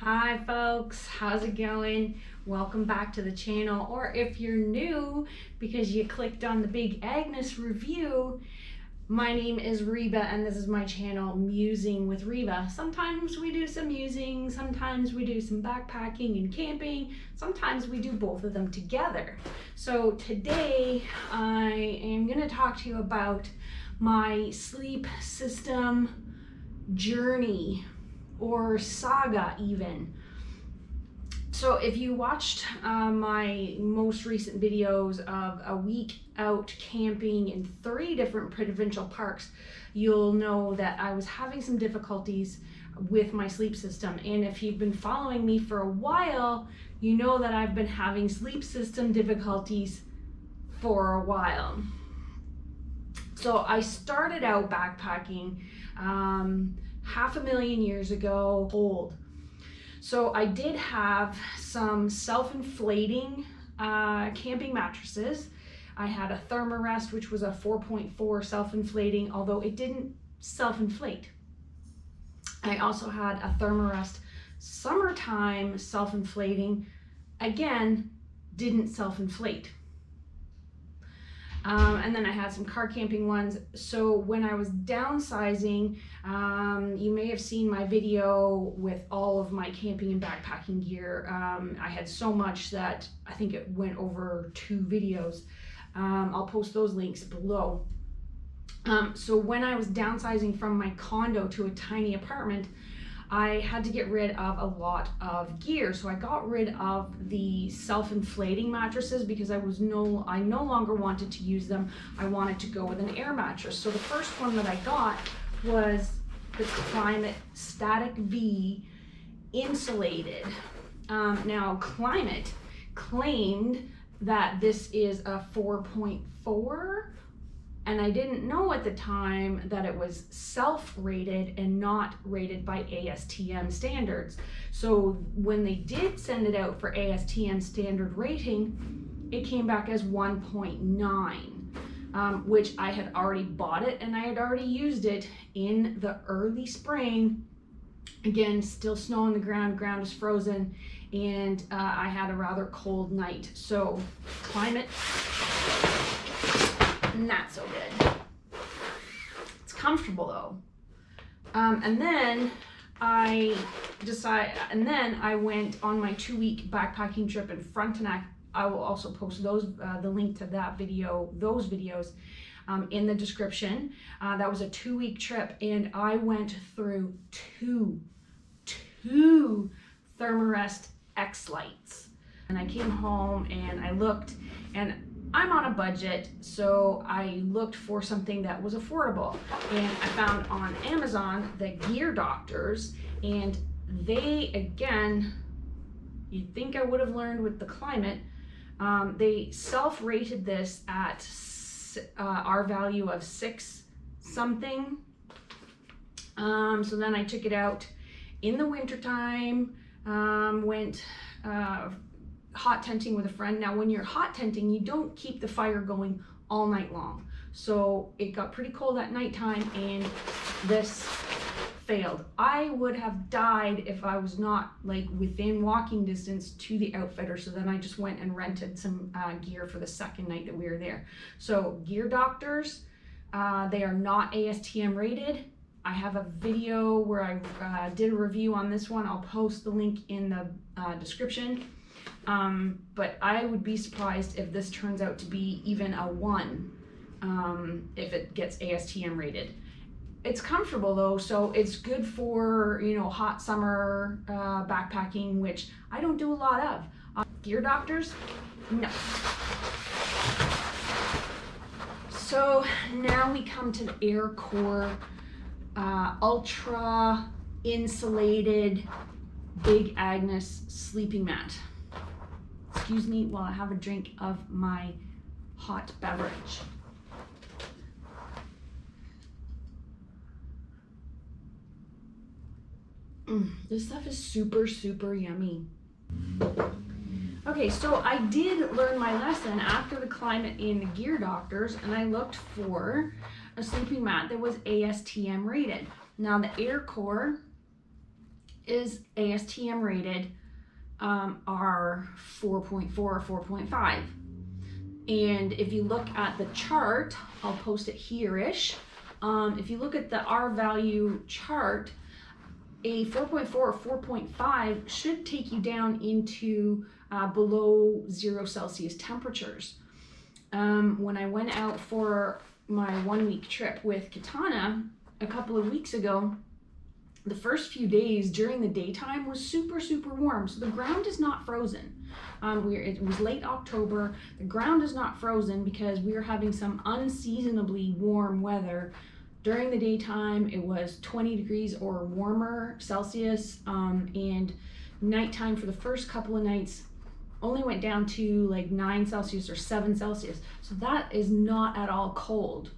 Hi folks, how's it going? Welcome back to the channel, or if you're new because you clicked on the big Agnes review, my name is Reba and this is my channel, Musing with Reba. Sometimes we do some musing, sometimes we do some backpacking and camping, sometimes we do both of them together. So today I am going to talk to you about my sleep system journey, or saga even. So if you watched my most recent videos of a week out camping in 3 different provincial parks, you'll know that I was having some difficulties with my sleep system. And if you've been following me for a while, you know that I've been having sleep system difficulties for a while. So I started out backpacking 500,000 years ago old. So I did have some self-inflating camping mattresses. I had a Thermarest, which was a 4.4 self-inflating, although it didn't self-inflate. I also had a Thermarest summertime self-inflating, again, didn't self-inflate. And then I had some car camping ones. So when I was downsizing, you may have seen my video with all of my camping and backpacking gear. I had so much that I think it went over 2 videos. I'll post those links below. So when I was downsizing from my condo to a tiny apartment, I had to get rid of a lot of gear. So I got rid of the self-inflating mattresses because I no longer wanted to use them. I wanted to go with an air mattress. So the first one that I got was the Climate Static V insulated. Now Climate claimed that this is a 4.4, and I didn't know at the time that it was self-rated and not rated by ASTM standards. So when they did send it out for ASTM standard rating, it came back as 1.9, which I had already bought it and I had already used it in the early spring. Again, still snow on the ground is frozen, and I had a rather cold night. So Climate, not so good. It's comfortable though. And then I went on my 2-week backpacking trip in Frontenac. I will also post those, the link to that video, those videos in the description. That was a 2-week trip, and I went through two Thermarest X lights. And I came home and I looked, and I'm on a budget, so I looked for something that was affordable, and I found on Amazon the Gear Doctors, and they, again, you'd think I would have learned with the Climate, they self-rated this at our value of 6 something. So then I took it out in the wintertime, went hot tenting with a friend. Now when you're hot tenting, you don't keep the fire going all night long. So it got pretty cold at nighttime and this failed. I would have died if I was not like within walking distance to the outfitter. So then I just went and rented some gear for the second night that we were there. So Gear Doctors, they are not ASTM rated. I have a video where I did a review on this one. I'll post the link in the description. But I would be surprised if this turns out to be even a 1, if it gets ASTM rated. It's comfortable though, so it's good for, you know, hot summer backpacking, which I don't do a lot of. Gear Doctors, no. So now we come to the Aircore Ultra Insulated Big Agnes Sleeping Mat. Excuse me while I have a drink of my hot beverage. This stuff is super, super yummy. Okay, so I did learn my lesson after the Climate and the Gear Doctors, and I looked for a sleeping mat that was ASTM rated. Now the Aircore is ASTM rated are 4.4 or 4.5. And if you look at the chart, I'll post it here-ish. If you look at the R value chart, a 4.4 or 4.5 should take you down into below 0 Celsius temperatures. When I went out for my 1-week trip with Katana a couple of weeks ago, the first few days during the daytime was super, super warm. So the ground is not frozen. It was late October. The ground is not frozen because we were having some unseasonably warm weather. During the daytime, it was 20 degrees or warmer Celsius, and nighttime for the first couple of nights only went down to like 9 Celsius or 7 Celsius. So that is not at all cold.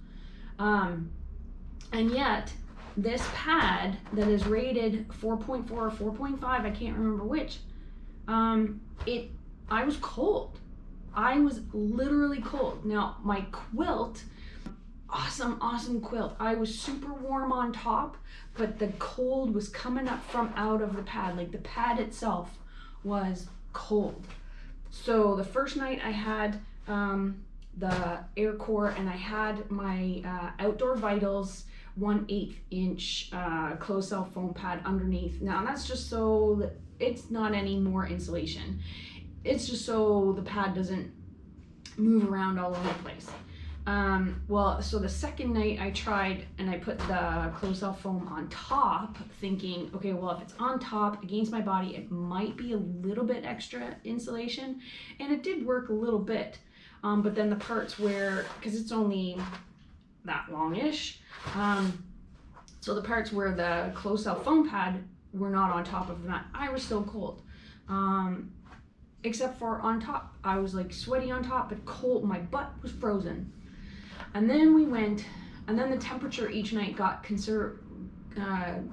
And yet, this pad that is rated 4.4 or 4.5, I can't remember which, I was cold. I was literally cold. Now, my quilt, awesome quilt. I was super warm on top, but the cold was coming up from out of the pad. Like the pad itself was cold. So the first night I had the Aircore, and I had my Outdoor Vitals 1/8 inch closed cell foam pad underneath. Now that's just so that it's not any more insulation. It's just so the pad doesn't move around all over the place. Well, so the second night I tried and I put the closed cell foam on top, thinking, okay, well, if it's on top against my body, it might be a little bit extra insulation, and it did work a little bit. But then the parts where, because it's only that longish, so the parts where the closed cell foam pad were not on top of the mat, I was still cold. Except for on top, I was like sweaty on top, but cold. My butt was frozen. And then we went, and then the temperature each night got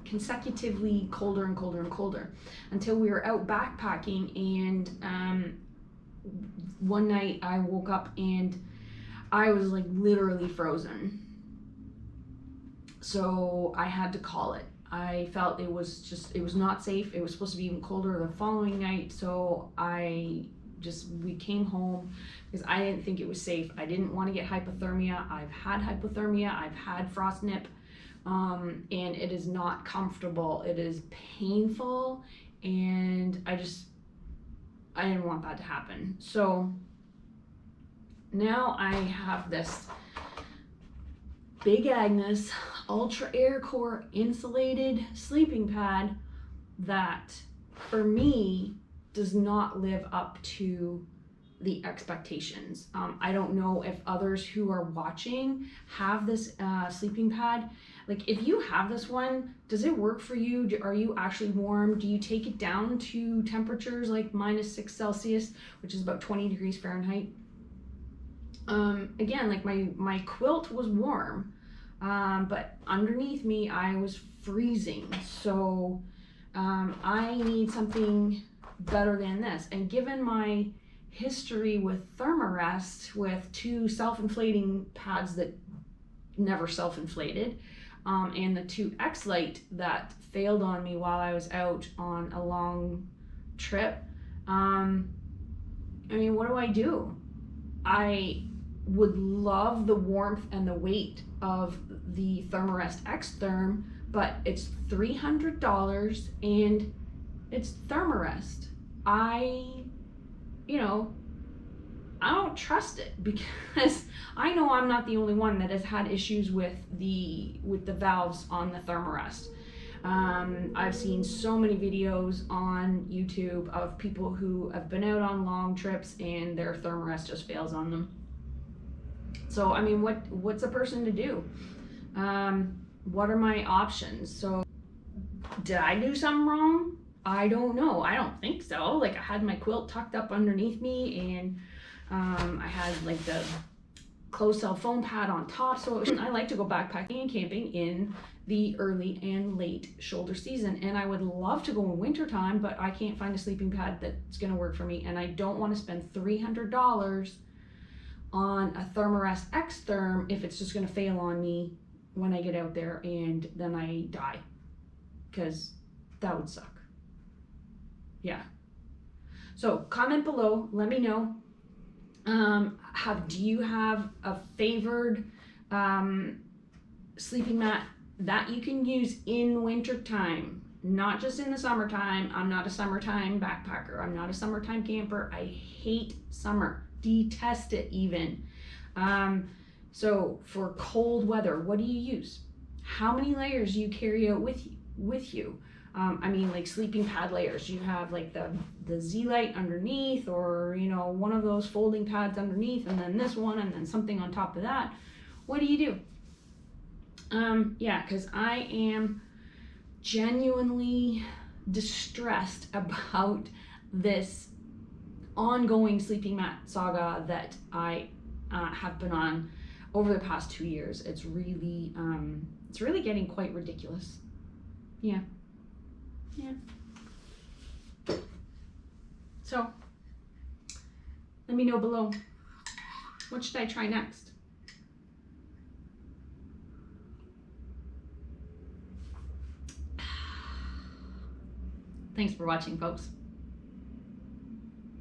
consecutively colder and colder and colder until we were out backpacking. And one night I woke up and I was like literally frozen. So I had to call it. I felt it was not safe. It was supposed to be even colder the following night. So we came home because I didn't think it was safe. I didn't want to get hypothermia. I've had hypothermia. I've had frostnip, and it is not comfortable. It is painful, and I didn't want that to happen. So now I have this big Agnes Ultra Aircore insulated sleeping pad that, for me, does not live up to the expectations. I don't know if others who are watching have this sleeping pad. Like, if you have this one, does it work for you? Are you actually warm? Do you take it down to temperatures like -6 Celsius, which is about 20 degrees Fahrenheit? Again, like my quilt was warm, but underneath me I was freezing. So I need something better than this. And given my history with Thermarest, with 2 self-inflating pads that never self-inflated, and the 2 X-Lite that failed on me while I was out on a long trip, I mean, what do? I would love the warmth and the weight of the Thermarest X-Therm, but it's $300 and it's Thermarest. I don't trust it because I know I'm not the only one that has had issues with the valves on the Thermarest. I've seen so many videos on YouTube of people who have been out on long trips and their Thermarest just fails on them. So, I mean, what's a person to do? What are my options? So, did I do something wrong? I don't know. I don't think so. Like, I had my quilt tucked up underneath me, and I had like the closed cell foam pad on top. So I like to go backpacking and camping in the early and late shoulder season, and I would love to go in wintertime, but I can't find a sleeping pad that's going to work for me, and I don't want to spend $300 on a Thermarest X-Therm if it's just going to fail on me when I get out there and then I die, because that would suck. Yeah. So comment below, let me know. Do you have a favored sleeping mat that you can use in winter time, not just in the summertime? I'm not a summertime backpacker. I'm not a summertime camper. I hate summer, detest it even. So for cold weather, what do you use? How many layers do you carry out with you? I mean, like sleeping pad layers. You have like the Z-Lite underneath, or you know, one of those folding pads underneath, and then this one, and then something on top of that. What do you do? Yeah, because I am genuinely distressed about this ongoing sleeping mat saga that I have been on over the past 2 years. It's really getting quite ridiculous. Yeah. So let me know below, what should I try next? Thanks for watching, folks.